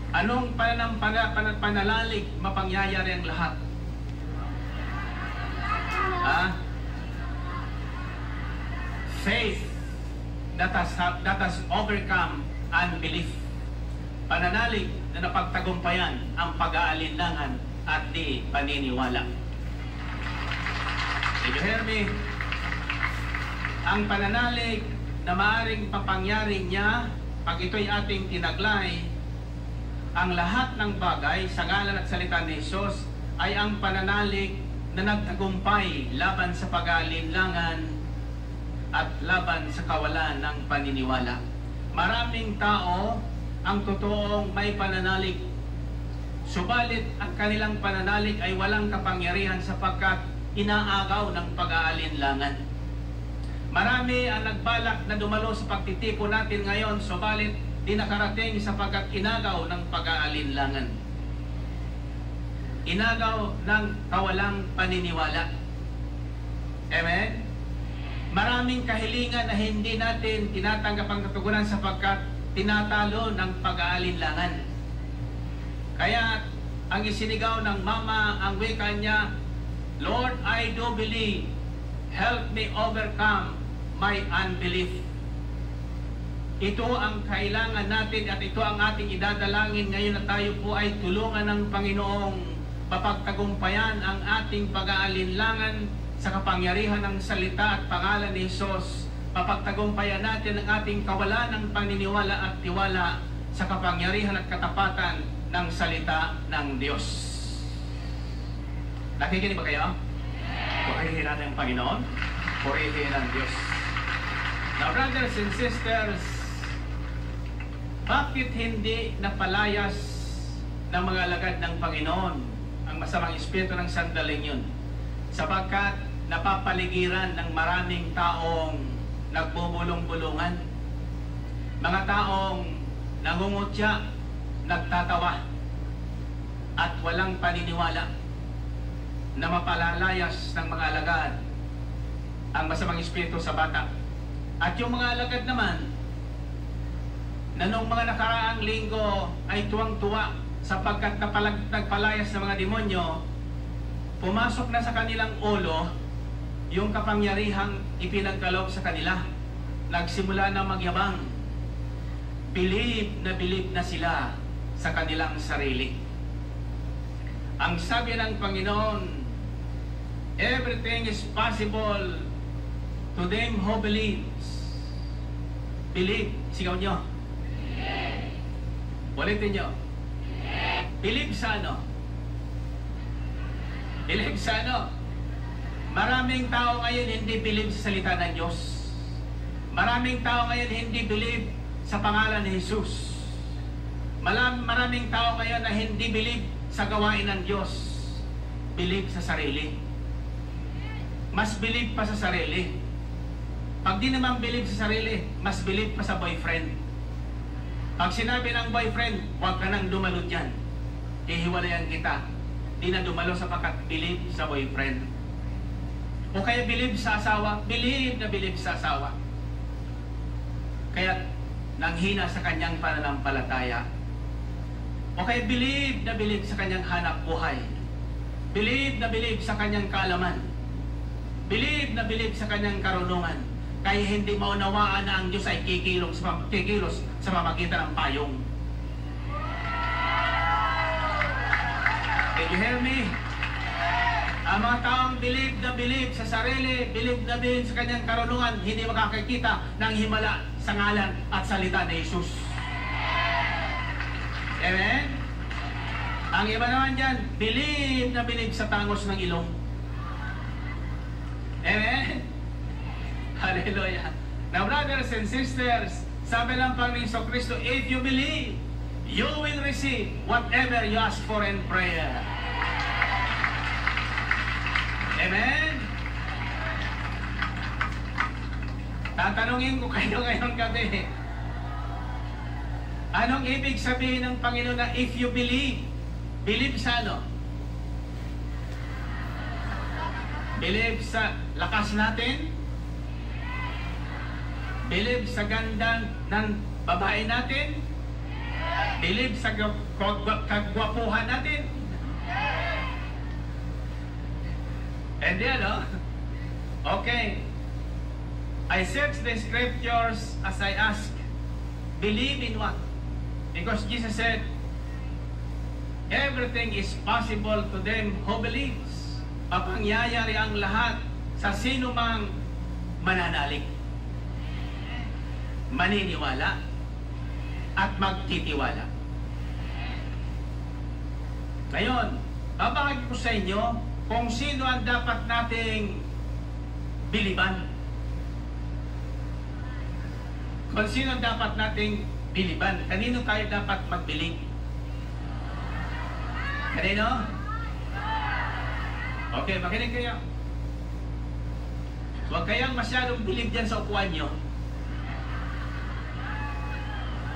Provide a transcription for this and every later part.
Anong panalalig mapangyayari ang lahat? Faith that has overcome unbelief. Pananalig na napagtagumpayan ang pag-aalinlangan at di paniniwala. Did you hear me? Ang pananalig na maaaring papangyari niya pag ito'y ating tinaglay, ang lahat ng bagay sa ngalan at salita ni Jesus ay ang pananalig na nagtagumpay laban sa pag-aalinlangan at laban sa kawalan ng paniniwala. Maraming tao ang totoong may pananalig, subalit ang kanilang pananalig ay walang kapangyarihan sapagkat inaagaw ng pag-aalinlangan. Marami ang nagbalak na dumalo sa pagtitiko natin ngayon, subalit di nakarating sapagkat inagaw ng pag-aalinlangan. Inagaw ng kawalang paniniwala. Amen? Maraming kahilingan na hindi natin tinatanggap ang katugunan sapagkat tinatalo ng pag-aalinlangan. Kaya ang isinigaw ng mama, ang wika niya, Lord, I do believe. Help me overcome my unbelief. Ito ang kailangan natin at ito ang ating idadalangin ngayon na tayo po ay tulungan ng Panginoong mapagtagumpayan ang ating pag-aalinlangan sa kapangyarihan ng salita at pangalan ni Jesus. Mapagtagumpayan natin ang ating kawalan ng paniniwala at tiwala sa kapangyarihan at katapatan ng salita ng Diyos. Nakikinig ba kayo? Purihin natin ang Panginoon. Purihin ang Diyos. Now, brothers and sisters, bakit hindi napalayas ng mga alagad ng Panginoon ang masamang espiritu ng sandaling yun? Sapagkat napapaligiran ng maraming taong nagbubulong-bulungan, mga taong nangungutya, nagtatawa, at walang paniniwala na mapalalayas ng mga alagad ang masamang espiritu sa bata. At yung mga alagad naman na nung mga nakaraang linggo ay tuwang-tuwa sapagkat nagpalayas ng mga demonyo, pumasok na sa kanilang ulo yung kapangyarihang ipinagkaloob sa kanila. Nagsimula na magyabang. Believe na sila sa kanilang sarili. Ang sabi ng Panginoon, everything is possible to them who believes. Believe. Sigaw nyo. Ulitin nyo. Believe sa ano? Believe sa ano? Maraming tao ngayon hindi believe sa salita ng Diyos. Maraming tao ngayon hindi believe sa pangalan ni Jesus. Maraming tao ngayon na hindi believe sa gawain ng Diyos. Believe sa sarili. Mas believe pa sa sarili. Pag di naman believe sa sarili, mas believe pa sa boyfriend. Pag sinabi ng boyfriend, huwag ka nang dumalo dyan. Hihiwalayan kita. Di na dumalo sapagkat believe sa boyfriend. O kaya believe sa asawa, believe sa asawa. Kaya nanghina sa kanyang pananampalataya. O kaya believe sa kanyang hanap buhay. Believe sa kanyang kaalaman. Believe sa kanyang karunungan. Kaya hindi maunawaan na ang Diyos ay kikilos sa pamagitan ng payong. Did you hear me? Ang mga taong believe sa sarili, believe sa kanyang karunungan, hindi makakakita ng himala sa ngalan at salita ni Jesus. Amen? Ang iba naman dyan, believe sa tangos ng ilong. Amen? Hallelujah. Now, brothers and sisters, sabi ng Panginoon Kristo, if you believe, you will receive whatever you ask for in prayer. Amen? Tatanungin ko kayo ngayong gabi, anong ibig sabihin ng Panginoon na if you believe? Believe sa ano? Believe sa lakas natin? Believe sa ganda ng babae natin? Believe sa kagwapuhan natin. And then, okay. I search the scriptures as I ask, believe in what? Because Jesus said, everything is possible to them who believes. Mapangyayari ang lahat sa sino mang mananalig, maniniwala, at magtitiwala. Ngayon, babahagi ko sa inyo kung sino ang dapat nating biliban. Kung sino ang dapat nating biliban. Kanino tayo dapat magbilib? Kanino? Okay, makinig kayo. Huwag kayang masyadong bilib dyan sa upuan nyo.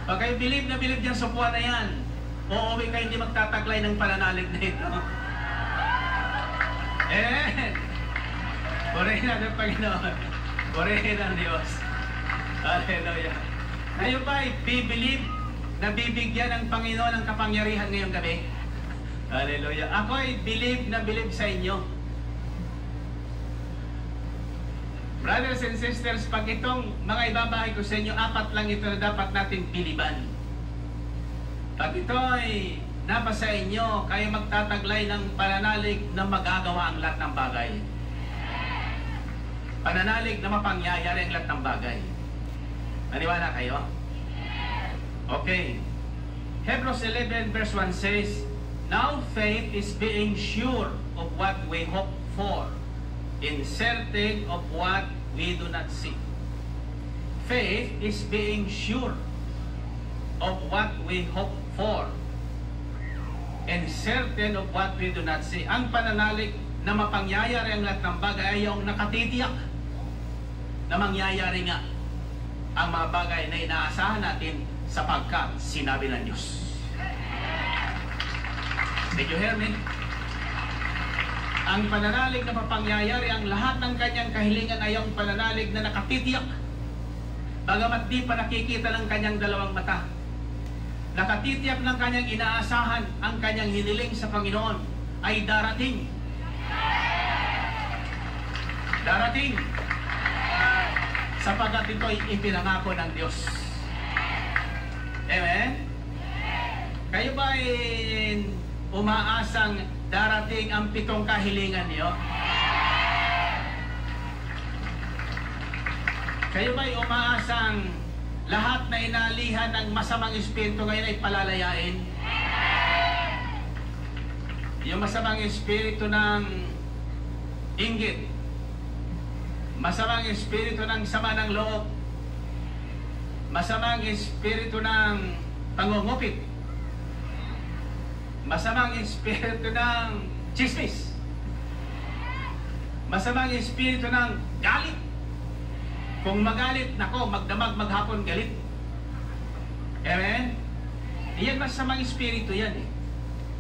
Pag kayo bilib dyan sa upuan na yan, uuwi kayo hindi magtataglay ng pananalig na ito. Purihin natin ang Panginoon. Purihin ang Diyos. Hallelujah. Kayo ba ay bibilib na bibigyan ng Panginoon ng kapangyarihan ngayong gabi? Hallelujah. Ako ay bilib na bilib sa inyo. Brothers and sisters, pag itong mga ibabahay ko sa inyo, 4 lang ito na dapat natin biliban. Pag ito ay napasa inyo, kayo magtataglay ng pananalig na magagawa ang lahat ng bagay. Pananalig na mapangyayari ang lahat ng bagay. Naniwala kayo? Okay. Hebrews 11 verse 1 says, now faith is being sure of what we hope for, and certain of what we do not see. Faith is being sure of what we hope for, and certain of what we do not see. Ang pananalig na mapangyayari ang lahat ng bagay ay yung nakatitiyak na mangyayari nga ang mga bagay na inaasahan natin sapagkat sinabi ng Diyos. Did you hear me? Ang pananalig na mapangyayari ang lahat ng kanyang kahilingan ay yung pananalig na nakatitiyak. Bagamat di pa nakikita ng kanyang dalawang mata, nakatitiyak ng kanyang inaasahan, ang kanyang hiniling sa Panginoon ay darating. Darating. Sapagat ito ay ipinangako ng Diyos. Amen? Kayo ba ay umaasang darating ang 7 kahilingan niyo? Kayo ba ay umaasang lahat na inalihan ng masamang espiritu ngayon ay palalayain? Yung masamang espiritu ng inggit, masamang espiritu ng sama ng loob, masamang espiritu ng pangungupit, masamang espiritu ng chismis, masamang espiritu ng galit. Kung magalit, nako, magdamag maghapon galit. Amen? Iyan masamang espiritu yan eh.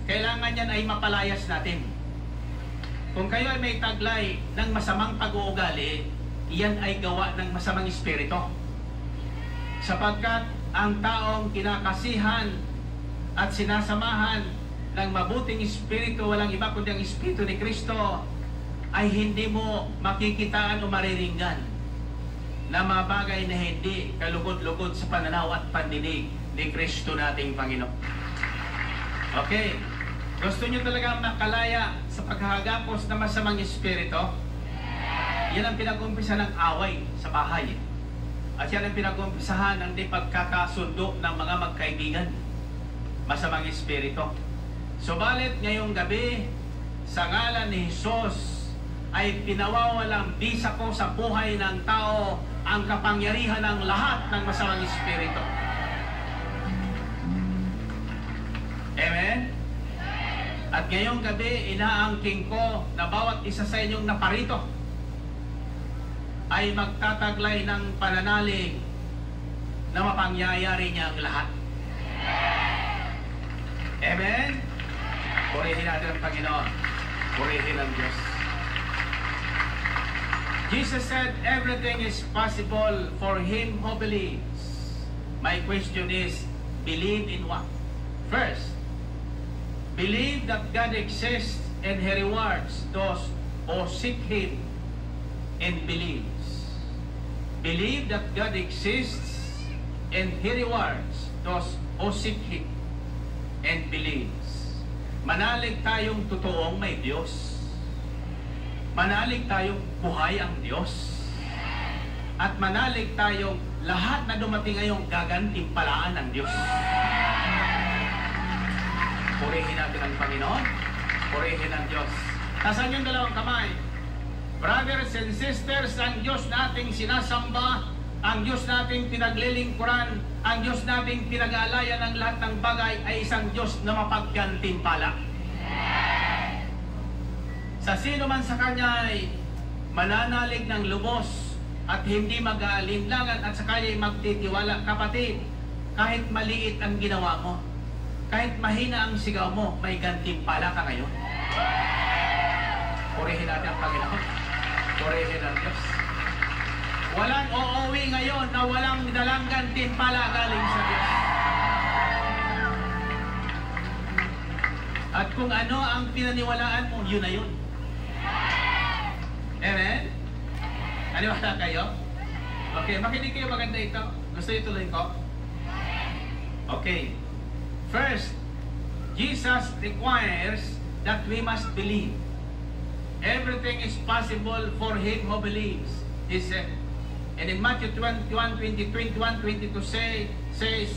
Kailangan yan ay mapalayas natin. Kung kayo ay may taglay ng masamang pag-uugali, iyan ay gawa ng masamang espiritu. Sapagkat ang taong kinakasihan at sinasamahan ng mabuting espiritu, walang iba kundi ang espiritu ni Kristo, ay hindi mo makikitaan o mariringgan na mga bagay na hindi kalugod-lugod sa pananaw at pandinig ni Kristo nating Panginoon. Okay. Gusto nyo talaga makalaya sa paghahagapos ng masamang espiritu? Yan ang pinag-umpisa ng away sa bahay. At yan ang pinag-umpisahan ng di pagkakasundo ng mga magkaibigan. Masamang espiritu. Subalit ngayong gabi, sa ngalan ni Jesus, ay pinawawalang bisa ko sa buhay ng tao ang kapangyarihan ng lahat ng masamang espiritu. Amen? At ngayong gabi, inaangking ko na bawat isa sa inyong naparito ay magtataglay ng pananalig na mapangyayari niya ang lahat. Amen? Purihin natin ang Panginoon. Purihin ang Diyos. Jesus said, everything is possible for him who believes. My question is, believe in what? First, believe that God exists and He rewards those who seek Him and believes. Believe that God exists and He rewards those who seek Him and believes. Manalig tayong totoong may Diyos. Manalig tayong buhay ang Diyos. At manalig tayong lahat na dumating ngayong gagantimpalaan ng Diyos. Purihin natin ang Panginoon. Purihin ang Diyos. Tasan yung dalawang kamay. Brothers and sisters, ang Diyos nating sinasamba, ang Diyos nating pinaglilingkuran, ang Diyos nating pinag-aalayan ng lahat ng bagay ay isang Diyos na mapaggantimpala. Sa sino man sa Kanya ay mananalig ng lubos at hindi mag-aalinlangan at sa Kanya ay magtitiwala. Kapatid, kahit maliit ang ginawa mo, kahit mahina ang sigaw mo, may gantimpala ka ngayon. Purihin natin ang Panginoon. Purihin ang Diyos. Walang uuwi ngayon na walang dalang gantimpala galing sa Diyos. At kung ano ang pinaniwalaan mo, yun na yun. Amen? Naniwala kayo? Okay, makinig kayo, maganda ito. Gusto ituloy ko? Okay. First, Jesus requires that we must believe. Everything is possible for him who believes, he said. And in Matthew 21:22 says,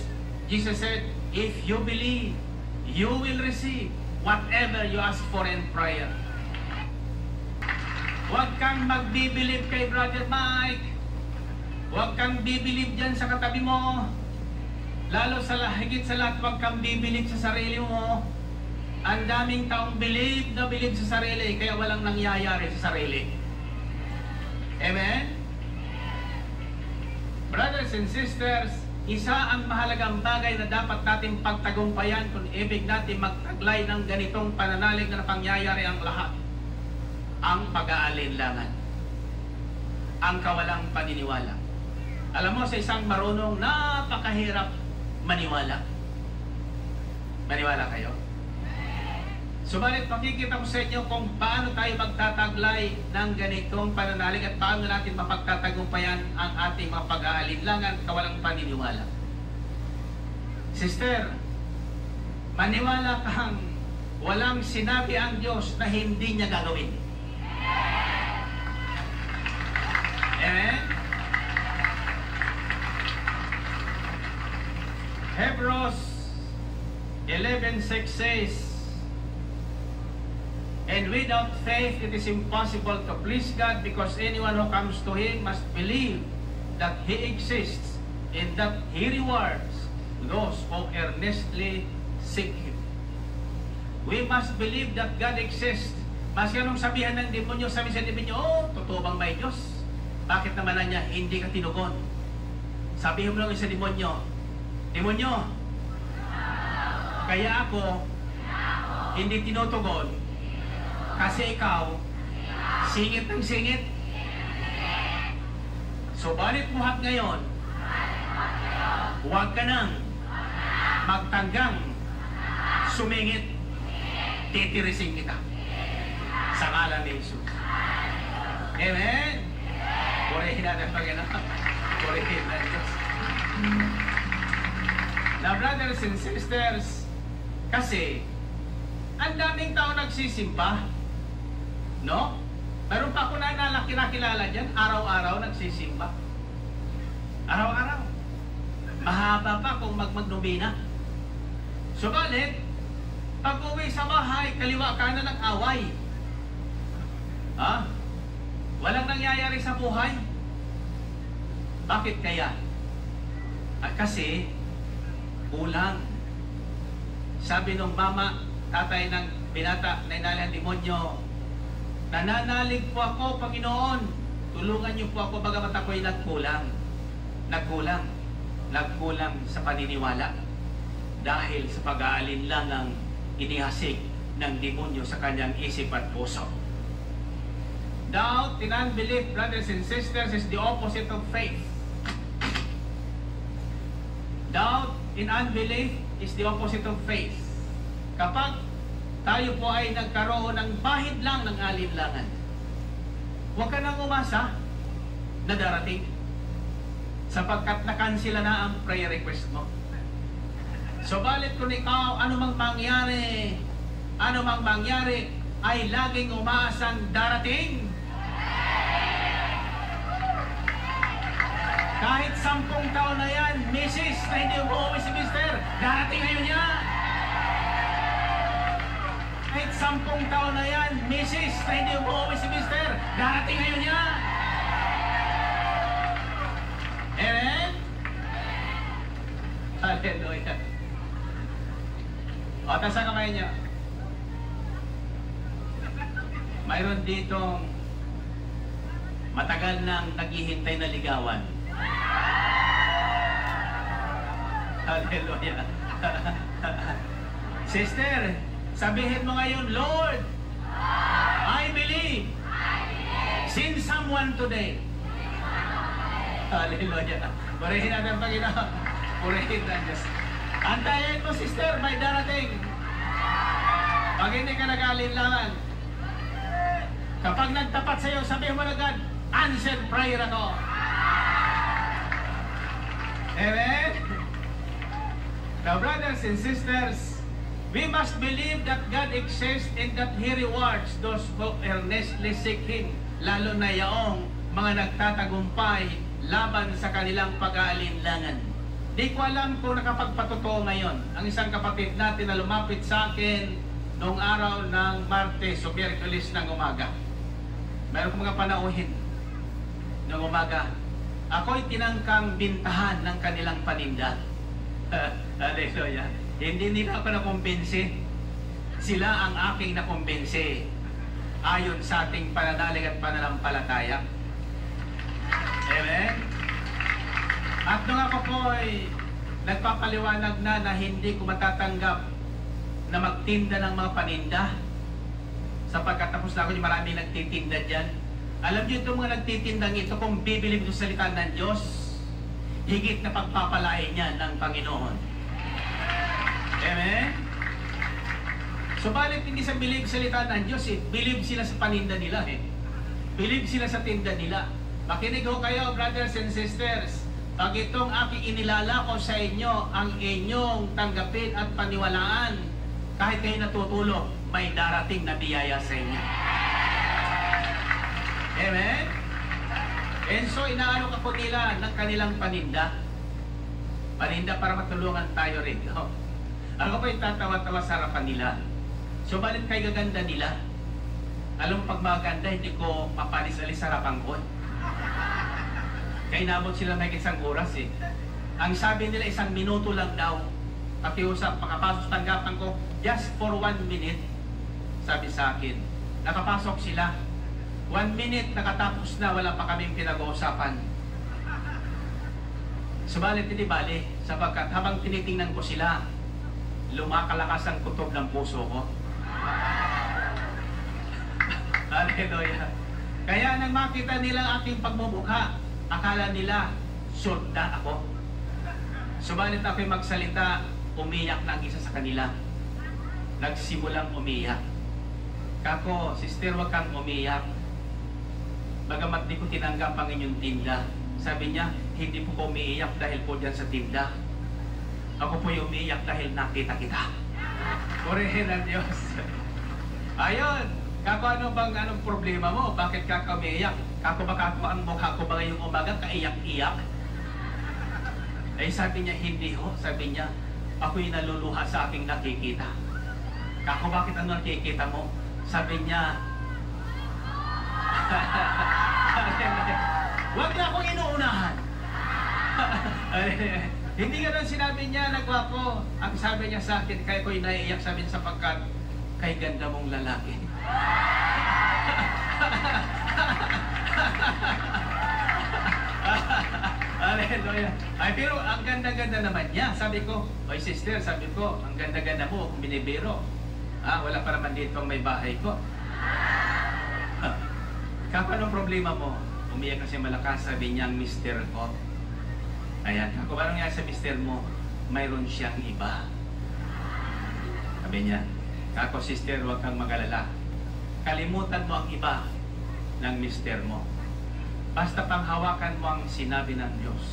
Jesus said, if you believe, you will receive whatever you ask for in prayer. Huwag kang magbibilib kay Brother Mike. Huwag kang bibilib dyan sa katabi mo. Lalo sa higit sa lahat, huwag kang bibilib sa sarili mo. Ang daming taong bilib na bilib sa sarili, kaya walang nangyayari sa sarili. Amen? Brothers and sisters, isa ang mahalagang bagay na dapat natin pagtagumpayan kung ibig natin magtaglay ng ganitong pananalig na pangyayari ang lahat. Ang pag-aalinlangan. Ang kawalang paniniwala. Alam mo, sa isang marunong, napakahirap maniwala. Maniwala kayo? Subalit makikita ko sa inyo kung paano tayo magtataglay ng ganitong pananalig at paano natin mapagtatagumpayan ang ating mga pag-aalinlangan at kawalang paniniwala. Sister, maniwala kang walang sinabi ang Diyos na hindi niya gagawin. Amen? Hebrews 11:6 says, and without faith it is impossible to please God, because anyone who comes to Him must believe that He exists and that He rewards those who earnestly seek Him. We must believe that God exists. Mas ganong sabihan ng demonyo, sabi sa demonyo, oh, totoo bang may Diyos? Bakit naman na niya, hindi ka tinugon? Sabihin mo lang sa demonyo, demonyo, kaya ako hindi tinutugon kasi ikaw singit ng singit. Subalit buhat ngayon, huwag ka nang magtanggang sumingit, titirisin kita sa ngalan ni Jesus. Amen? Purihin natin Panginoon. Purihin natin Diyos. Now, brothers and sisters, kasi ang daming tao nagsisimba, no? Meron pa ako na kinakilala dyan, araw-araw nagsisimba. Araw-araw. Mahaba pa kung magnomina. Subalit, pag uwi sa bahay, kaliwa kanan ng away. Ha? Walang nangyayari sa buhay. Bakit kaya? Kasi kulang. Sabi nung mama, tatay ng binata na inalang demonyo, nananalig po ako, Panginoon, tulungan niyo po ako, bagamat ako'y nagkulang. Nagkulang sa paniniwala dahil sa pag-aalinlangang inihasik ng demonyo sa kanyang isip at puso. Doubt and unbelief, brothers and sisters, is the opposite of faith. Doubt in unbelief is the opposite of faith. Kapag tayo po ay nagkaroon ng bahid lang ng alinlangan, huwag ka nang umasa na darating, sapagkat nakansila na ang prayer request mo. Subalit kung ikaw, anumang mangyari, ay laging umaasang darating. Kahit 10 taon na yan, Mrs. na hindi umuwi si Mr., darating ngayon yan. Kahit 10 taon na yan, Mrs. na hindi umuwi si Mr., darating ngayon yan. Amen? Hallelujah. O, taas ang kamay niya. Mayroon ditong matagal nang naghihintay na ligawan. Hallelujah. Sister, sabihin mo ngayon, Lord, I believe. Send someone today. Hallelujah. Purihin natin ang Panginoon. Purihin na Diyos. Antayin mo, sister, may darating. Pag hindi ka nag-alinlangan, kapag nagtapat sa'yo, sabihin mo na agad, answered prayer ako. Amen? Now, brothers and sisters, we must believe that God exists and that He rewards those who earnestly seek Him, lalo na yaong mga nagtatagumpay laban sa kanilang pag-aalinlangan. Di ko alam kung nakapagpatotoo ngayon. Ang isang kapatid natin na lumapit sa akin noong araw ng Martes o Miyerkules ng umaga. Meron kong mga panauhin ng umaga. Ako'y tinangkang bintahan ng kanilang paninda. Hallelujah. Hindi nila ako nakumbinsi. Sila ang aking nakumbinsi ayon sa ating pananalig at pananampalataya. Amen? At nung ako po ay nagpapaliwanag na hindi ko matatanggap na magtinda ng mga paninda, sapagkat tapos na ako yung maraming nagtitinda dyan. Alam niyo itong mga nagtitindang ito, kung bibili mo sa salita ng Diyos, higit na pagpapalain niya ng Panginoon. Amen? Subalit hindi sa believe sa salita ng Diyos believe sila sa paninda nila Believe sila sa tinda nila. Makinig ho kayo, brothers and sisters. Pag itong aking inilalako sa inyo, ang inyong tanggapin at paniwalaan, kahit kayo natutulog, may darating na biyaya sa inyo. Amen? And so, inaano ka po nila ng kanilang paninda. Paninda para matulungan tayo rin. Ako po yung tatawa-tawa sa harapan nila. So, balit kay gaganda nila. Alam mo, pag maganda, hindi ko mapalis-alis sa harapan ko. Kaya inabot sila may isang oras Ang sabi nila, 1 minuto lang daw. Pakiusap, pakapasok tanggapan ko, just for 1 minute. Sabi sa akin, nakapasok sila. 1 minute, nakatapos na, wala pa kaming pinag-uusapan. Subalit hindi bali, sapagkat habang tinitingnan ko sila, lumakalakas ang kutob ng puso ko. Hallelujah. Kaya nang makita nila aking pagmumukha, akala nila, sure na ako. Subalit ako'y magsalita, umiyak na ang isa sa kanila. Nagsimulang umiyak. Kako, sister, wag kang umiyak. Bagamat di ko tinanggap ang inyong tinda. Sabi niya, hindi po ko umiiyak dahil po dyan sa tinda. Ako po yung umiiyak dahil nakita kita. Purihin ang Diyos. Ayun, kako, anong problema mo? Bakit ka umiiyak? Kako ba ang mukha ko ba ngayong umaga kaiyak-iyak? Ay sabi niya, hindi ho. Sabi niya, ako'y naluluha sa aking nakikita. Kako, bakit ano nakikita mo? Sabi niya, huwag na akong inuunahan. Hindi ka lang sinabi niya, nagwapo. Ang sabi niya sa akin, kaya ko'y naiiyak, sabi niya, sapagkat kay ganda mong lalaki. Hallelujah. Ay, pero ang ganda-ganda naman niya. Sabi ko, oy sister, sabi ko, ang ganda-ganda mo kung binibiro. Wala pa naman dito ang may bahay ko. Kako, anong problema mo? Umiyak kasi malakas, sabi niya ang mister ko. Ayan, ako ba nangyari sa mister mo? mayroon siyang iba. Sabi niya, ako sister, huwag kang mag-alala. Kalimutan mo ang iba ng mister mo. Basta panghawakan mo ang sinabi ng Diyos.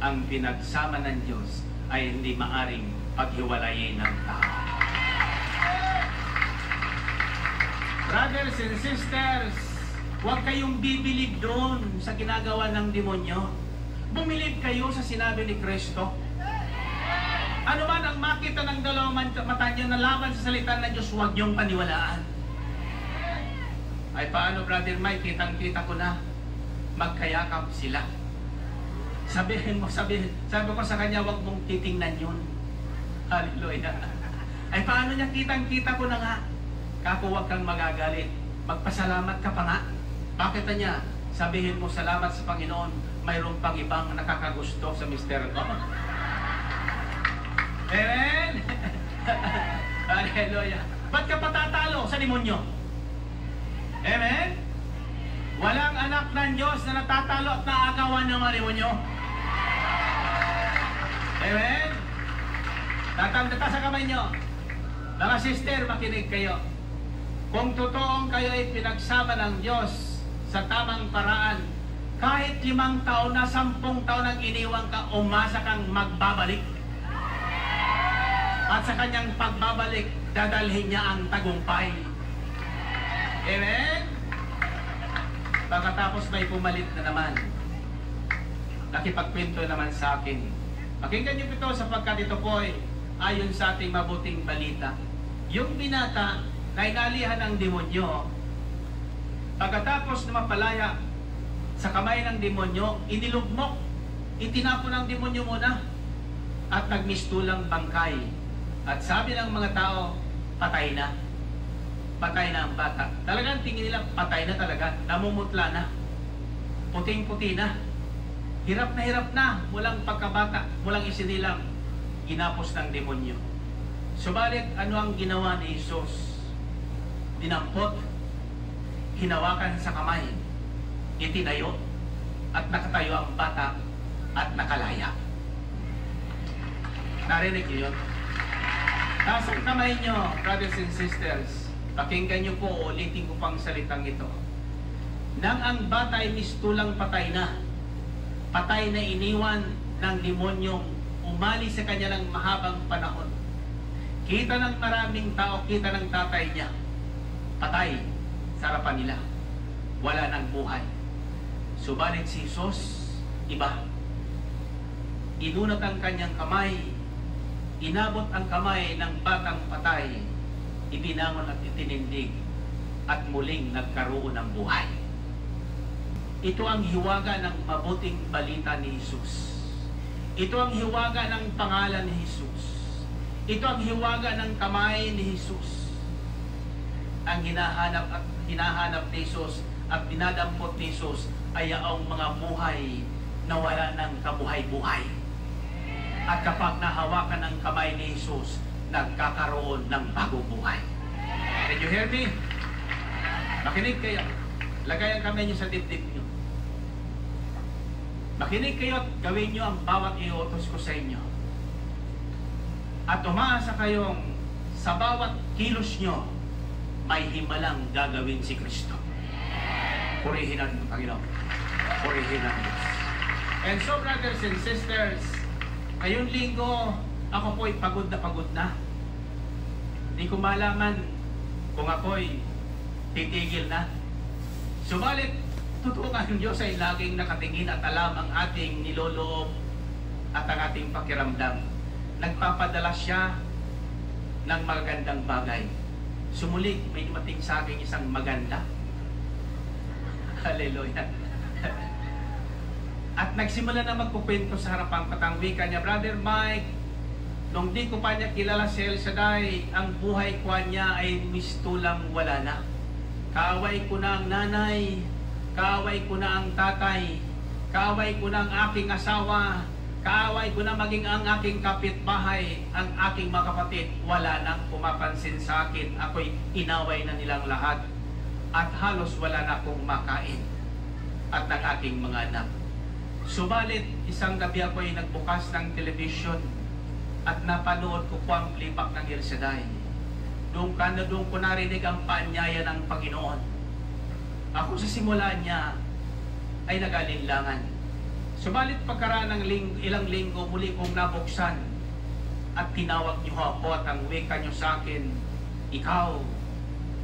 Ang pinagsama ng Diyos ay hindi maaring paghiwalayin ng tao. Brothers and sisters, huwag kayong bibilib doon sa ginagawa ng demonyo. Bumilib kayo sa sinabi ni Kristo. Ano man ang makita ng dalawang mata niyo na laban sa salita ng Diyos, huwag niyong paniwalaan. Ay paano, Brother Mike, kitang-kita ko na magkayakap sila. Sabi ko sa kanya, huwag mong titingnan yun. Hallelujah. Ay paano niya, kitang-kita ko na nga. Kako, huwag kang magagalit. Magpasalamat ka pa nga. Bakit niya? Sabihin mo, salamat sa Panginoon, mayroon pang ibang nakakagusto sa mister ko. Amen? Hallelujah. Ba't ka patatalo sa demonyo? Amen? Walang anak ng Diyos na natatalo at naagawan ng mga demonyo. Amen? Tatanda sa kamay nyo. Mga sister, makinig kayo. Kung totoong kayo ay pinagsama ng Diyos sa tamang paraan, kahit 5 taon na 10 taon ang iniwang ka, umasa kang magbabalik. At sa kanyang pagbabalik, dadalhin niya ang tagumpay. Amen? Pagkatapos may pumalit na naman. Nakipagkwento naman sa akin. Pakinggan niyo ito sapagkat ito po ay ayon sa ating mabuting balita. Yung binata na inalihan ng demonyo, pagkatapos na mapalaya sa kamay ng demonyo, inilugmok, itinapon ng demonyo muna at nagmistulang bangkay. At sabi ng mga tao, patay na. Patay na ang bata. Talagang tingin nila, patay na talaga. Namumutla na. Puting-puti na. Hirap na, walang pagkabata, walang isinilang. Ginapos ng demonyo. Subalit, ano ang ginawa ni Jesus? Dinampot, hinawakan sa kamay, itinayo, at nakatayo ang bata, at nakalaya. Narinig niyo yun? Taas ang kamay nyo, brothers and sisters. Pakinggan nyo po, ulitin ko pang salitang ito. Nang ang bata ay mistulang patay na iniwan ng demonyong umali sa kanya ng mahabang panahon. Kita ng maraming tao, kita ng tatay niya, patay sa harapan nila. Wala nang buhay. Subalit si Jesus, iba. Inunat ang kanyang kamay, inabot ang kamay ng batang patay, ibinangon at itinindig, at muling nagkaroon ng buhay. Ito ang hiwaga ng mabuting balita ni Jesus. Ito ang hiwaga ng pangalan ni Jesus. Ito ang hiwaga ng kamay ni Jesus. Ang hinahanap ni Jesus at dinadampot ni Jesus ay ang mga buhay na wala ng kabuhay-buhay. At kapag nahawakan ng kamay ni Jesus, nagkakaroon ng bagong buhay. Did you hear me? Makinig kayo. Lagay ang kamay niyo sa dibdib niyo. Makinig kayo at gawin niyo ang bawat iutos ko sa inyo. At umaasa kayong sa bawat kilos niyo, may himalang gagawin si Kristo. Purihin ang Panginoon. Purihin ang Diyos. And so, brothers and sisters, ngayong linggo, ako po'y pagod na. Hindi ko malaman kung ako'y titigil na. Subalit, totoo nga yung Diyos ay laging nakatingin at alam ang ating niloloob at ang ating pakiramdam. Nagpapadala siya ng magagandang bagay. Sumulig, may dumating sa akin isang maganda. Hallelujah. At nagsimula na magkukwento sa harapang patangwi kanya, Brother Mike, nung di ko pa niya kilala si El Shaddai, ang buhay ko niya ay mistulang wala na. Kaaway ko na ang nanay, kaaway ko na ang tatay, kaaway ko na ang aking asawa, kaaway ko na maging ang aking kapitbahay, ang aking mga kapatid, wala nang pumapansin sa akin. Ako'y inaway na nilang lahat. At halos wala na akong makain at ng aking mga anak. Subalit, isang gabi ako ay nagbukas ng television at napanood ko po ang playback ng El Shaddai. Doon ko narinig ang paanyaya ng Panginoon. Ako sa simula niya ay nag-alinlangan. Subalit pagkaraan ng ilang linggo, muli kong nabuksan at tinawag niyo ako at ang wika niyo sa akin, ikaw,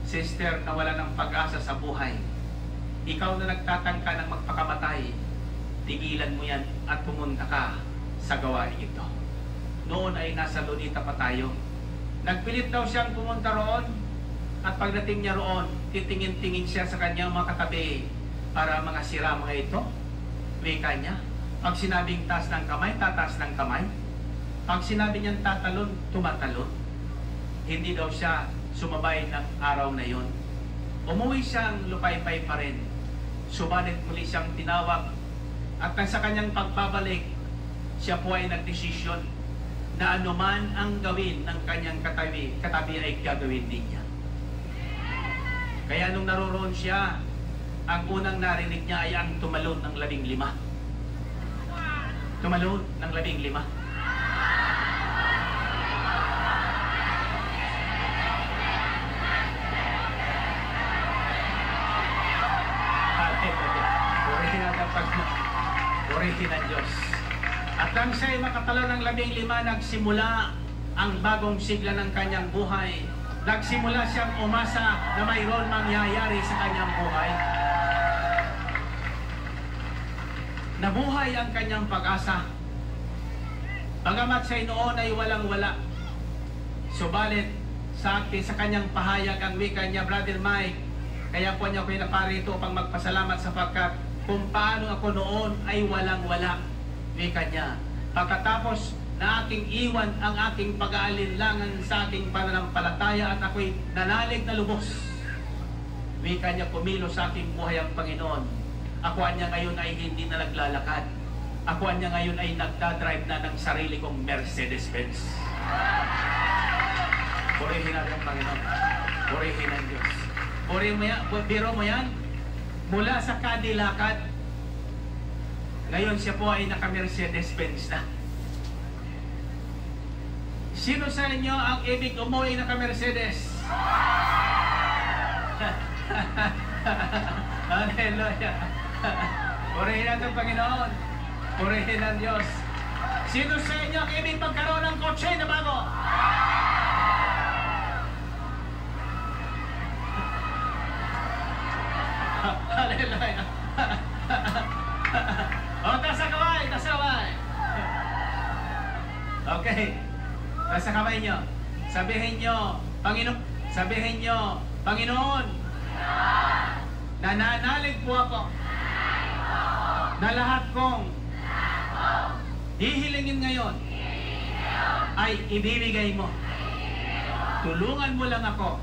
sister na wala ng pag-asa sa buhay, ikaw na nagtatangka ng magpakamatay, tigilan mo yan at pumunta ka sa gawain ito. Noon ay nasa Lunita pa tayo. Nagpilit daw siyang pumunta roon at pagdating niya roon, titingin-tingin siya sa kanyang mga katabi para mga sira mga ito. Wika niya. Pag sinabing taas ng kamay, tataas ng kamay. Pag sinabi niyang tatalon, tumatalon. Hindi daw siya sumabay ng araw na yon. Umuwi siyang lupaypay pa rin. Subalit muli siyang tinawag at sa kanyang pagbabalik, siya po ay nagdesisyon na anuman ang gawin ng kanyang katabi ay gagawin din niya. Kaya nung naroroon siya, ang unang narinig niya ay ang tumalon ng 15. Tumalon ng 15. Purihin ang Diyos. At nang siya'y makatalo ng 15, nagsimula ang bagong sigla ng kanyang buhay. Nagsimula siyang umasa na mayroon mangyayari sa kanyang buhay. Nabuhay ang kanyang pag-asa. Bagamat siya'y noon ay walang-wala. Subalit, sa kanyang pahayag ang wika niya, Brother Mike, kaya po niya ko naparito upang magpasalamat sapagkat kung paano ako noon ay walang-wala. Wika niya, pagkatapos na aking iwan ang aking pag-aalinlangan sa aking pananampalataya at ako'y nanalig na lubos, wika niya, pumilos sa aking buhay ang Panginoon. Ako niya ngayon ay hindi na naglalakad. Ako niya ngayon ay nagdadrive na ng sarili kong Mercedes-Benz. Purihin natin ang Panginoon. Purihin ang Diyos. Biro mo yan, mula sa kadilakad, ngayon siya po ay naka-Mercedes-Benz na. Sino sa inyo ang ibig umuwi naka-Mercedes? Hallelujah. Purihin natin ang Panginoon. Purihin ang Diyos. Sino sa inyo ang ibig magkaroon ng kotse na bago? Hallelujah. Taas sa kamay, taas sa kamay. Okay. Taas sa kamay nyo. Sabihin nyo, Panginoon, nananalig po ako na lahat kong hihilingin ngayon ay ibibigay mo. Tulungan mo lang ako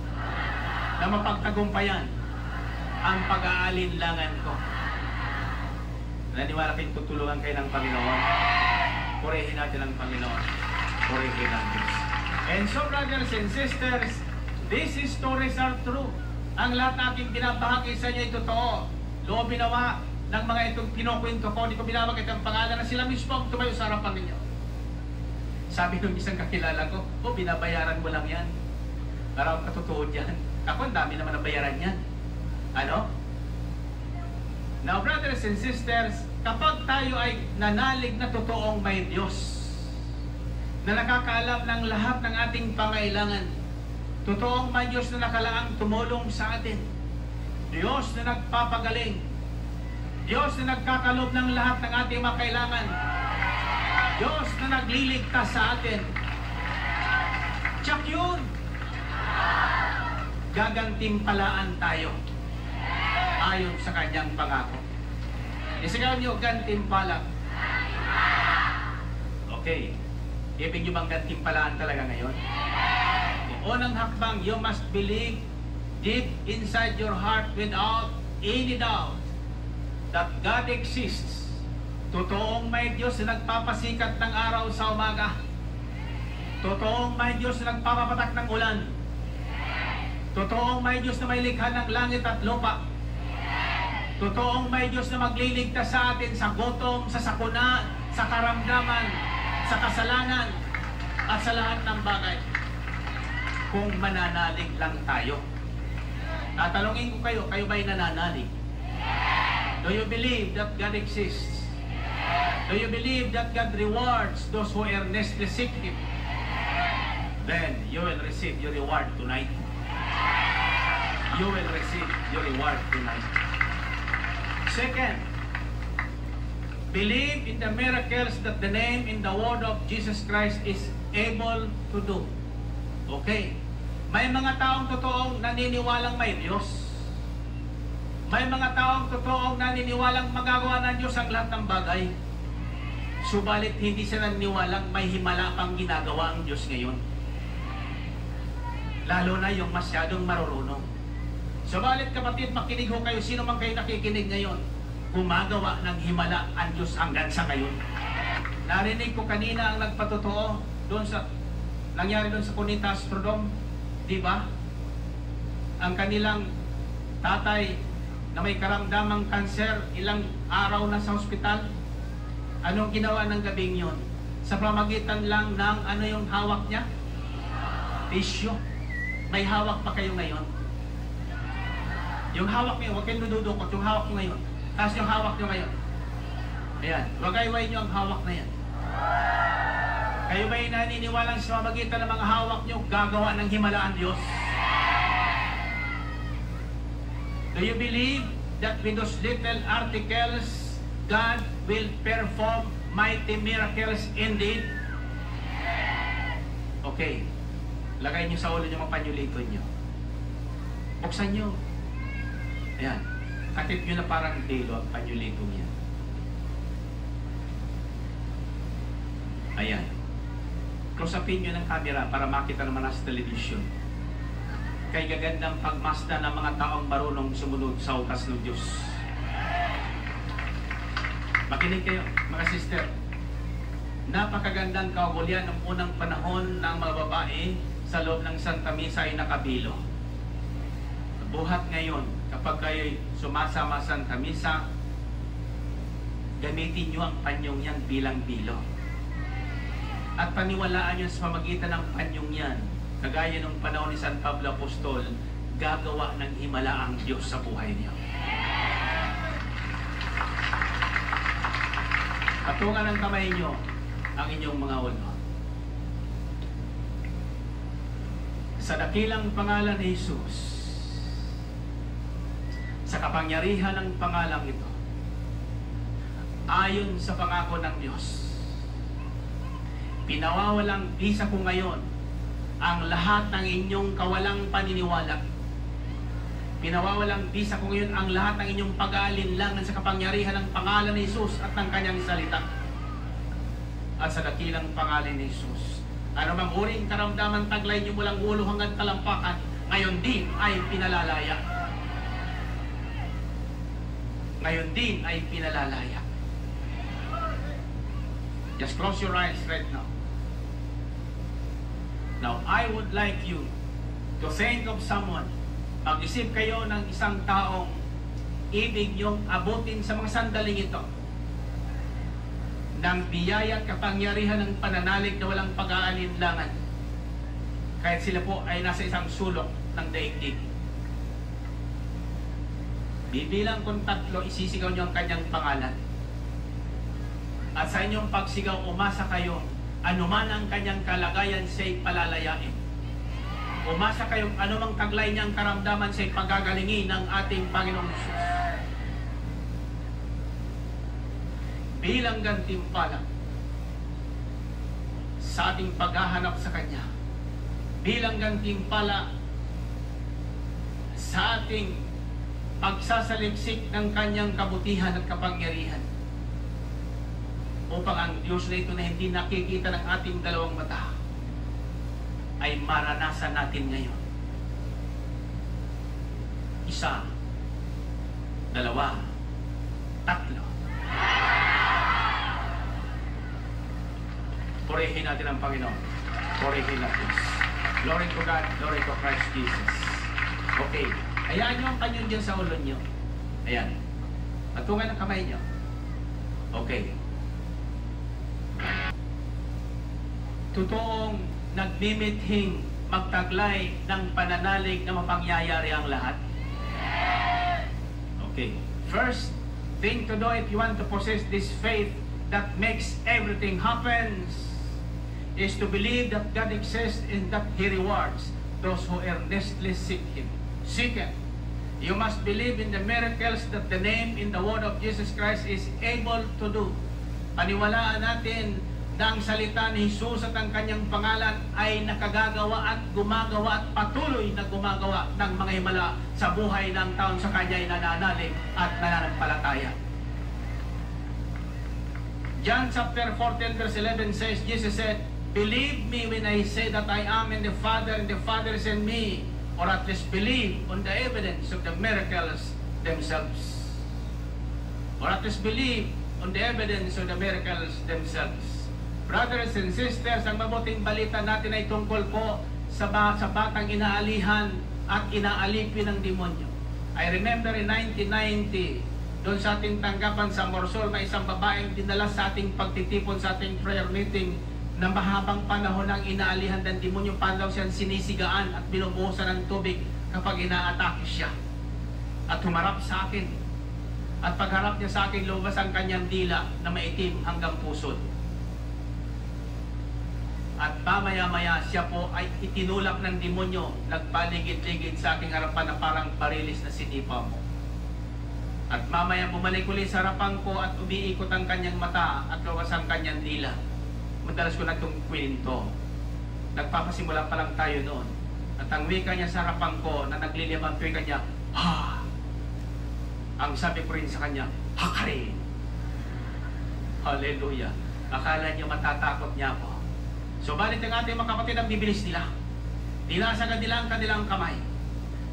na mapagtagumpayan ang pag-aalinlangan ko. Naniwala kayong tutulungan kayo ng Panginoon. Purihin natin ang Panginoon. Purihin ang Diyos. And so, brothers and sisters, these stories are true. Ang lahat na aking binabahagi sa inyo ay totoo. Loobin nawa ng mga itong kinukwento ko, hindi ko binabagit ang pangalan na sila mismo ang tumayo sa harapan ninyo. Sabi ng isang kakilala ko, binabayaran mo lang yan. Parang katotoo dyan. Ako, ang dami naman ang bayaran yan. Ano? Now, brothers and sisters, kapag tayo ay nanalig na totoong may Diyos, na nakakaalam ng lahat ng ating pangailangan, totoong may Diyos na nakalaang tumulong sa atin, Diyos na nagpapagaling, Diyos na nagkakalob ng lahat ng ating mga kailangan, Diyos na nagliligtas sa atin, tsak yun, gagantimpalaan tayo ayon sa kanyang pangako. Isigaw niyo, gantimpala. Okay. Ibig niyo bang gantimpalaan talaga ngayon? Unang hakbang, you must believe deep inside your heart without any doubt that God exists. Totoong may Diyos na nagpapasikat ng araw sa umaga. Totoong may Diyos na nagpapapatak ng ulan. Totoong may Diyos na may likha ng langit at lupa. Totoong may Diyos na magliligtas sa atin sa gutom, sa sakuna, sa karamdaman, sa kasalanan. At sa lahat ng bagay, kung mananalig lang tayo. Tatanungin ko kayo, kayo ba'y nananalig? Do you believe that God exists? Do you believe that God rewards those who earnestly seek Him? Then you will receive your reward tonight. You will receive your reward tonight. Second, believe in the miracles that the name in the word of Jesus Christ is able to do. Okay. May mga taong totoong naniniwalang may Diyos. May mga taong totoong naniniwalang magagawa ng Diyos ang lahat ng bagay. Subalit hindi sila naniniwalang may himala pang ginagawa ang Diyos ngayon. Lalo na yung masyadong marurunong. Subalit kapatid, makinig ho kayo, sino man kayo nakikinig ngayon, gumagawa ng himala ang Diyos hanggang sa ngayon. Narinig ko kanina ang nagpatotoo doon sa nangyari doon sa Cunita Astrodome, di ba? Ang kanilang tatay na may karamdamang kanser, ilang araw na sa ospital. Anong ginawa ng gabing yun? Sa pamagitan lang ng ano yung hawak niya? Tissue. May hawak pa kayo ngayon? Yung hawak niyo, huwag kayong nududukot, yung hawak niyo ngayon. Tapos yung hawak niyo ngayon. Ayan, wagayway niyo ang hawak na yan. Kayo ba'y naniniwalang sa pamagitan ng mga hawak niyo, gagawa ng himala ang Diyos? Do you believe that with those little articles, God will perform mighty miracles indeed? Okay. Lagay niyo sa ulo niyo, mapanyuliton niyo. Buksan niyo. Ayan. Katip niyo na parang delo ang panyulito niya. Ayan. Close-upin niyo ng camera para makita naman sa television. Kay gagandang pagmasda ng mga taong marunong sumunod sa utas ng Diyos. Makinig kayo, mga sister. Napakagandang kaugalian ng unang panahon ng mga babae sa loob ng Santa Misa ay nakabilo. Buhat ngayon, kapag kayo sumasama sa Santa Misa, gamitin nyo ang panyong yan bilang bilo. At paniwalaan nyo sa pamagitan ng panyong yan, kagaya ng panahon ni San Pablo Apostol, gagawa ng himala ang Diyos sa buhay niyo. Patungan ng kamay nyo ang inyong mga ulo. Sa dakilang pangalan ni Jesus, sa kapangyarihan ng pangalang ito, ayon sa pangako ng Diyos, pinawawalang bisa ko ngayon ang lahat ng inyong kawalang paniniwala. Pinawawalang bisa ko ngayon ang lahat ng inyong pag-aalinlangan sa kapangyarihan ng pangalan ni Jesus at ng kanyang salita. At sa dakilang pangalan ni Jesus, ano mang uring karamdaman taglay niyo mulang ulo hanggang talampakan, ngayon din ay pinalalaya. Ngayon din ay pinalalaya. Just close your eyes right now. Now, I would like you to think of someone. Mag-isip kayo ng isang taong ibig niyong abutin sa mga sandaling ito ng biyaya at kapangyarihan ng pananalig na walang pag-aalinlangan. Kahit sila po ay nasa isang sulok ng daigdig. Bibilang kung 3, isisigaw niyo ang kanyang pangalan. At sa inyong pagsigaw, umasa kayo, anuman ang kanyang kalagayan, siya'y palalayain. Umasa kayong anumang taglay niyang karamdaman, siya'y pagagalingin ng ating Panginoong Jesus. Bilang gantimpala sa ating paghahanap sa Kanya, bilang gantimpala sa ating pagsasaliksik ng Kanyang kabutihan at kapangyarihan, upang ang Diyos na ito na hindi nakikita ng ating dalawang mata ay maranasan natin ngayon. 1, 2, 3. Purihin natin ang Panginoon. Purihin natin. Glory to God, glory to Christ Jesus. Okay. Hayaan nyo ang kanyon dyan sa ulo nyo. Ayan. Patungan ang kamay nyo. Okay. totoong nagmimithing magtaglay ng pananalig na mapangyayari ang lahat? Okay. First thing to do if you want to possess this faith that makes everything happen is to believe that God exists and that He rewards those who earnestly seek Him. Second, you must believe in the miracles that the name in the word of Jesus Christ is able to do. Paniwalaan natin na ang salita ni Jesus at ang kanyang pangalan ay nakagagawa at gumagawa at patuloy na gumagawa ng mga himala sa buhay ng taon sa kanya'y nananalig at nananampalataya. John chapter 14 verse 11 says, Jesus said, "Believe me when I say that I am in the Father and the Father is in me," or at least believe on the evidence of the miracles themselves. Or at least believe on the evidence of the miracles themselves. Brothers and sisters, ang mabuting balita natin ay tungkol po sa batang inaalihan at inaalipin ng demonyo. I remember in 1990, doon sa ating tanggapan sa Morsol, may isang babaeng dinala sa ating pagtitipon sa ating prayer meeting na mahabang panahon ng inaalihan ng demonyo. Paano daw siyang sinisigaan at binubuhusan ng tubig kapag inaatake siya. At humarap sa akin. At pagharap niya sa akin, lumabas ang kanyang dila na maitim hanggang pusod. At mamaya-maya siya po ay itinulak ng demonyo, nagpaligid-ligid sa aking harapan na parang barilis na sinipa mo. At mamaya bumalik ulit sa harapan ko at umiikot ang kanyang mata at lumabas ang kanyang dila. Madalas ko na itong kwento. Nagpapasimula pa lang tayo noon. At ang wika niya sa harapan ko na nagliliyab ang wika niya, "Ha!" Ang sabi ko rin sa kanya, "Hakarin!" Hallelujah! Akala niya matatakot niya ako. So, balit ang ating mga kapatid, ang bibilis nila. Dinasagad nila ang kanilang kamay.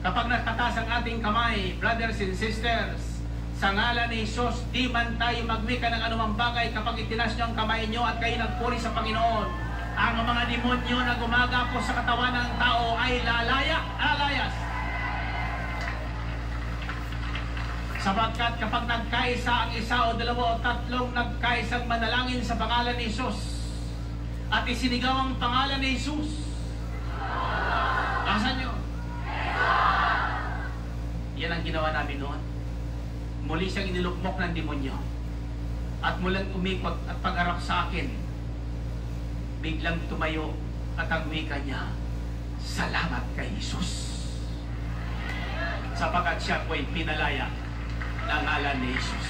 Kapag nagtatas ang ating kamay, brothers and sisters, sa ngalan ni Jesus, di man tayo magwika ng anumang bagay kapag itinas nyo ang kamay nyo at kayo nagpuri sa Panginoon. Ang mga demonyo na gumagapos sa katawan ng tao ay lalayas. Sapagkat kapag nagkaisa ang isa o dalawa o tatlong nagkaisang manalangin sa pangalan ni Jesus at isinigaw ang pangalan ni Jesus, asan nyo? Yan ang ginawa namin noon. Muli siyang inilukmok ng demonyo at mulang umikot at pag-arap sa akin, biglang tumayo at ang wika niya, "Salamat kay Jesus," sapagkat siya po'y pinalaya ng ngalan ni Jesus.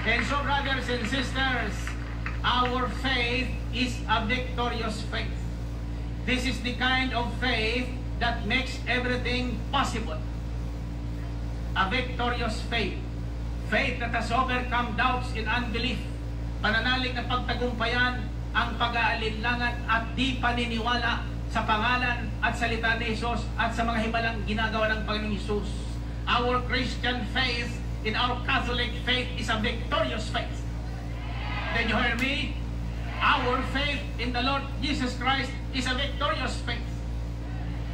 And so, brothers and sisters, our faith is a victorious faith. This is the kind of faith that makes everything possible. A victorious faith. Faith that has overcome doubts and unbelief. Pananalig na pagtagumpayan ang pag-aalinlangan at di paniniwala sa pangalan at salita ni Jesus at sa mga himalang ginagawa ng Panginoong Jesus. Our Christian faith in our Catholic faith is a victorious faith. Did you hear me? Our faith in the Lord Jesus Christ is a victorious faith.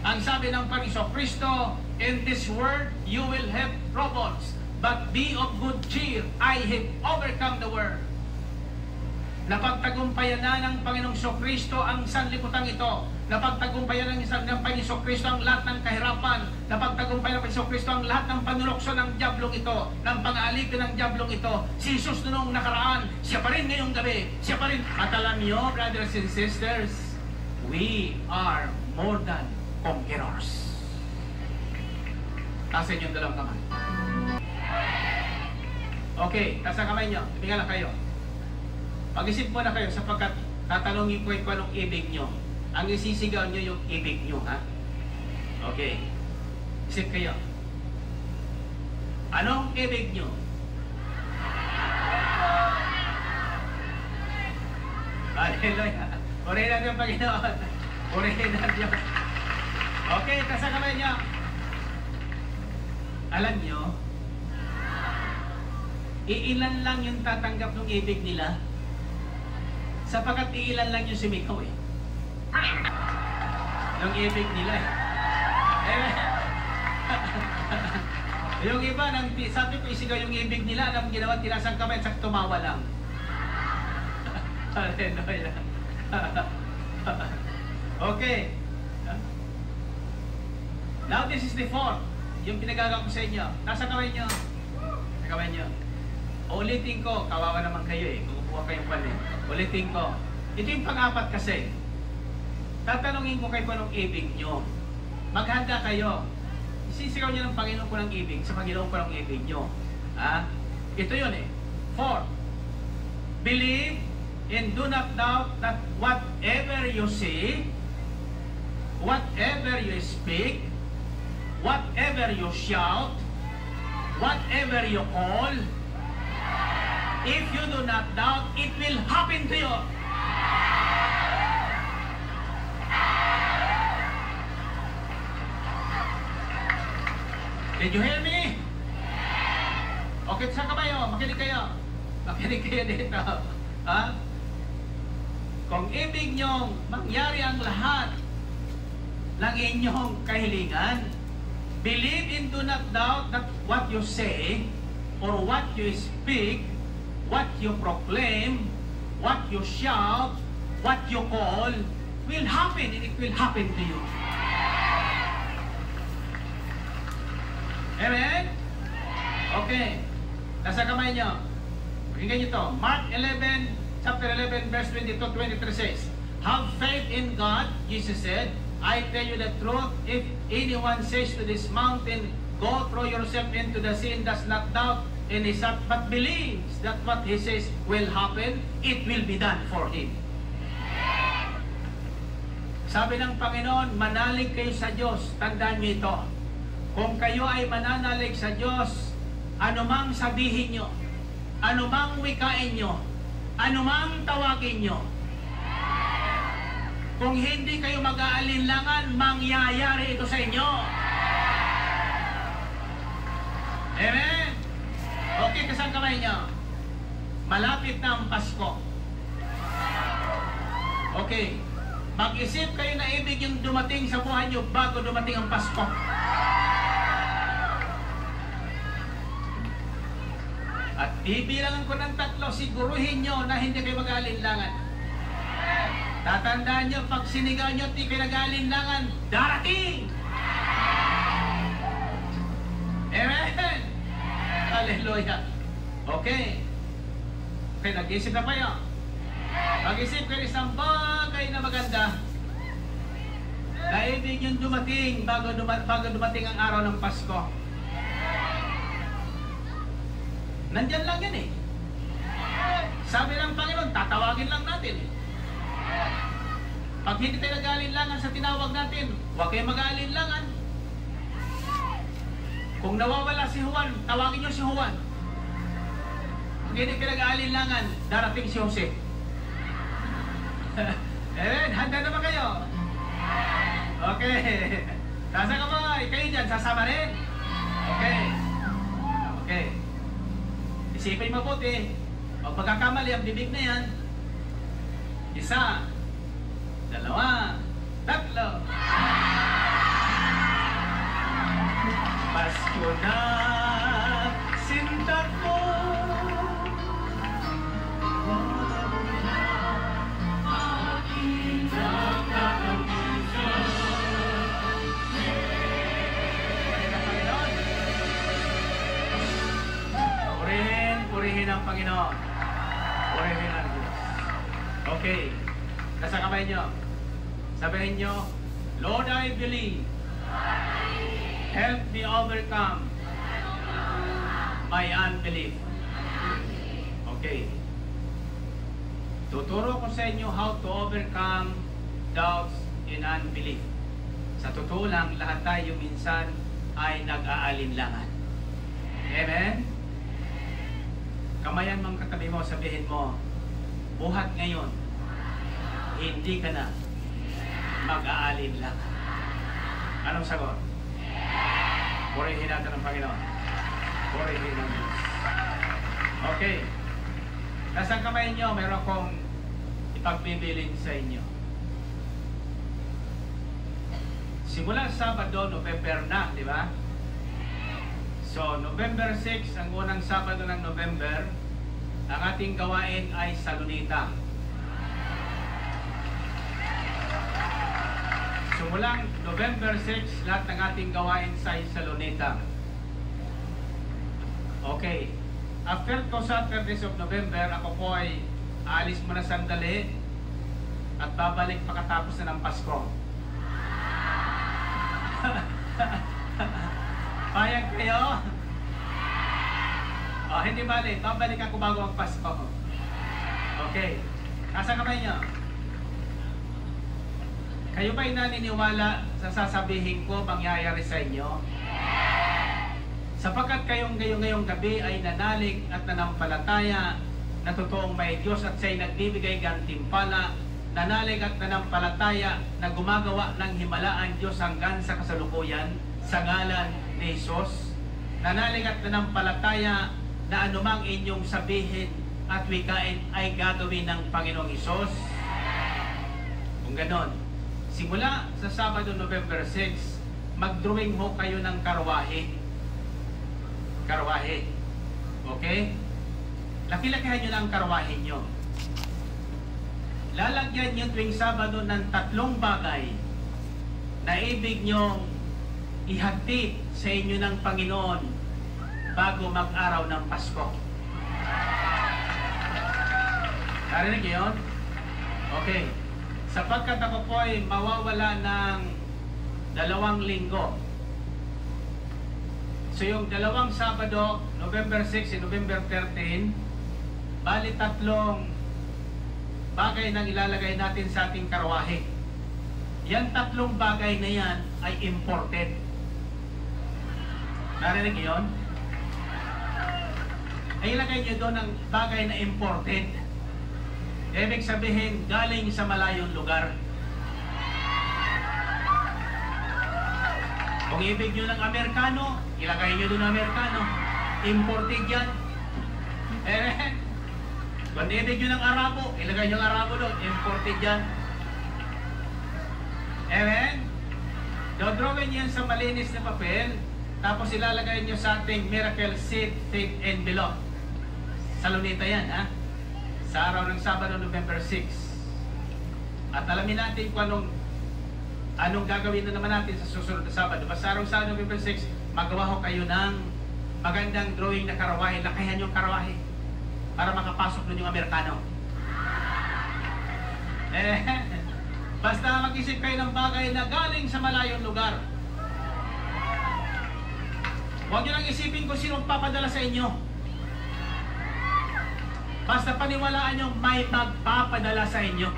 Ang sabi ng Panginoon Kristo, "In this world you will have troubles, but be of good cheer. I have overcome the world." Napagtagumpayan na ng Panginoong Kristo ang sanlibutan ito. Napagtagumpayan ng Panginoong Kristo ang lahat ng kahirapan. Napagtagumpayan ng Panginoong Kristo ang lahat ng panulokso ng diablong ito, ng pang-aalipin ng diablong ito. Si Jesus noong nakaraan, siya pa rin ngayong gabi. Siya pa rin. At alam niyo, brothers and sisters, we are more than conquerors. Tasin yung dalawang kamay. Okay, taas ang kamay nyo. Tingala kayo. Pag-isip muna kayo sapagkat tatanungin ko kung anong ibig nyo. Ang isisigaw nyo yung ibig nyo, ha? Okay. Isip kayo. Anong ibig nyo? Hallelujah. Purihin natin yung Panginoon. Purihin natin yung... Okay, taas ang kamay nyo. Alam nyo, iilan lang yung tatanggap ng ibig nila sapagkat iilan lang yung sumigaw eh. Yung ibig nila eh. Yung iba, sabi ko isigaw yung ibig nila, alam ginawa, tinasang kamay at tumawa lang. Hallelujah. Okay. Now this is the fourth. Yung pinagagawa ko sa inyo. Nasa kamay nyo. Sa kamay nyo. Ulitin ko. Kawawa naman kayo eh. Kukuha kayong panin. Ulitin ko. Ito yung pang-apat kasi. Tatanungin ko kayo kung anong ibig nyo. Maghanda kayo. Isisigaw nyo ng Panginoon ko ng ibig sa Panginoon ko ng ibig nyo. Ha? Ito yun eh. 4. Believe and do not doubt that whatever you see, whatever you speak, whatever you shout, whatever you call, if you do not doubt, it will happen to you. Did you hear me? Okay, saan ka ba yun? Makinig kayo. Makinig kayo dito. Ha? Kung ibig nyong mangyari ang lahat ng inyong kahilingan, believe and do not doubt that what you say, or what you speak, what you proclaim, what you shout, what you call, will happen, and it will happen to you. Amen? Okay. Nasa kamay nyo. Pakinggan nyo to. Mark 11, chapter 11, verse 22-23 says, have faith in God, Jesus said, I tell you the truth, if anyone says to this mountain, go throw yourself into the sea, and does not doubt in his heart, but believes that what he says will happen, it will be done for him. Sabi ng Panginoon, manalig kayo sa Diyos. Tandaan nyo ito. Kung kayo ay mananalig sa Diyos, anumang sabihin nyo, anumang wikain nyo, anumang tawagin nyo, kung hindi kayo mag-aalinlangan, mangyayari ito sa inyo. Amen? Okay, kasang kamay nyo? Malapit na ang Pasko. Okay. Mag-isip kayo na ibig yung dumating sa buhay nyo bago dumating ang Pasko. At bibilangan ko ng 3, siguruhin nyo na hindi kayo mag-aalinlangan. Tatandaan nyo, pag sinigaw nyo, di kayo nag-aalinlangan, darating! Amen! Hallelujah! Okay. Okay, nag-isip na kayo. Mag-isip kayo isang bagay na maganda na ibig yung dumating bago dumating ang araw ng Pasko. Nandyan lang yan eh. Sabi ng Panginoon, tatawagin lang natin eh. Pag hindi tayo nag-aalinlangan sa tinawag natin, huwag kayo mag-aalinlangan. Kung nawawala si Juan, tawagin nyo si Juan. Kung hindi kayo nag-aalinlangan, darating si Jose. Amen, handa na ba kayo? Okay. Nasa ka ba? Kayo dyan, sasama rin? Okay. Okay. Isipin mabuti. Pag pagkakamali ang bibig na yan, 1, 2, 3. Pasko na, sinta ko. Purihin ang Panginoon. Purihin ang Diyos. Okay. Nasa kamay nyo. Sabihin nyo, Lord, I believe. Help me overcome my unbelief. Okay. Tuturo ko sa inyo how to overcome doubts and unbelief. Sa totoo lang, lahat tayo minsan ay nag-aalinlangan. Amen? Kamayan mong katabi mo, sabihin mo, buhat ngayon, hindi ka na mag-aalinlangan. Anong sagot? Purihin natin ang Panginoon. Purihin ang Diyos. Okay. Nasa kamay nyo, meron akong ipagbibilin sa inyo. Simula Sabado, November na, di ba? So, November 6, ang unang Sabado ng November, ang ating gawain ay Salunita. Simulang November 6, lahat ng ating gawain sa Salonita. Okay. After 2 Saturdays of November, ako po ay aalis muna sandali at babalik pagkatapos na ng Pasko. Payag kayo? Hindi balik. Babalik ako bago ang Pasko. Okay. Nasa kamay nyo? Kayo ba'y naniniwala sa sasabihin ko mangyayari sa inyo? Sapagkat ngayong gabi ay nanalig at nanampalataya na totoong may Diyos at siya'y nagbibigay gantimpala, nanalig at nanampalataya na gumagawa ng himala ang Diyos hanggang sa kasalukuyan sa ngalan ni Jesus. Nanalig at nanampalataya na anumang inyong sabihin at wikain ay gagawin ng Panginoong Hesus. Kung ganon, simula sa Sabado, November 6, mag-drawing ho kayo ng karwahe. Karwahe. Okay? Laki-lakihan nyo na ang karwahe nyo. Lalagyan nyo tuwing Sabado ng 3 bagay na ibig nyo ihatid sa inyo ng Panginoon bago mag-araw ng Pasko. Narinig yun? Okay. Sapagkat ako po ay mawawala ng 2 linggo. So yung 2 Sabado, November 6 and November 13, bali 3 bagay nang ilalagay natin sa ating karwahe. Yan 3 bagay na yan ay imported. Narinig yun? Ay ilagay nyo doon ang bagay na imported. Ibig sabihin, galing sa malayong lugar. Kung ibig nyo ng Amerikano, ilagay nyo doon Amerikano. Imported yan. Kung ibig nyo ng Arabo, ilagay nyo ng Arabo doon. Imported yan. Amen? Dodrawin yan sa malinis na papel, tapos ilalagay nyo sa ating miracle seed, faith envelope. Salonita yan, ha? Sa araw ng Sabado, November 6. At alamin natin kung anong gagawin na naman natin sa susunod na Sabado. Basta araw sa November 6, magawa ho kayo ng magandang drawing na karawahe. Lakayan yung karawahe para makapasok nun yung Amerikano. Basta mag-isip kayo ng bagay na galing sa malayong lugar. Huwag nyo lang isipin kung sino papadala sa inyo. Basta paniwalaan nyo, may magpapadala sa inyo.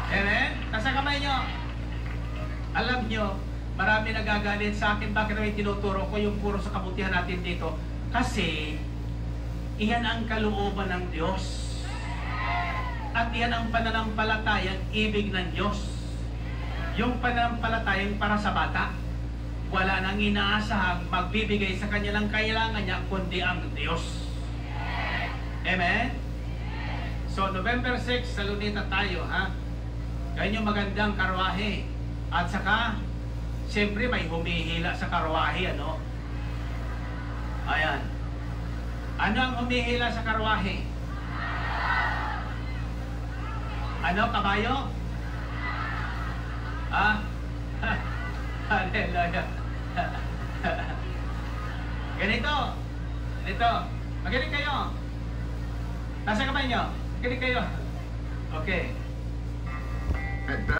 Amen? Nasa kamay nyo. Alam nyo, marami nagagalit sa akin. Bakit namin tinuturo ko yung puro sa kabutihan natin dito? Kasi, iyan ang kalooban ng Diyos. At iyan ang pananampalatayang ibig ng Diyos. Yung pananampalatayang para sa bata. Wala nang inaasahang magbibigay sa kanya ng kailangan niya, kundi ang Diyos. Amen? So, November 6, salunita tayo, ha? Ganyan yung magandang karwahe. At saka, siyempre may humihila sa karwahe, ano? Ayan. Ano ang humihila sa karwahe? Ano, kabayo? Ha? Hallelujah. Ganito. Magaling kayo. Nasa kamay nyo. Magaling kayo. Okay.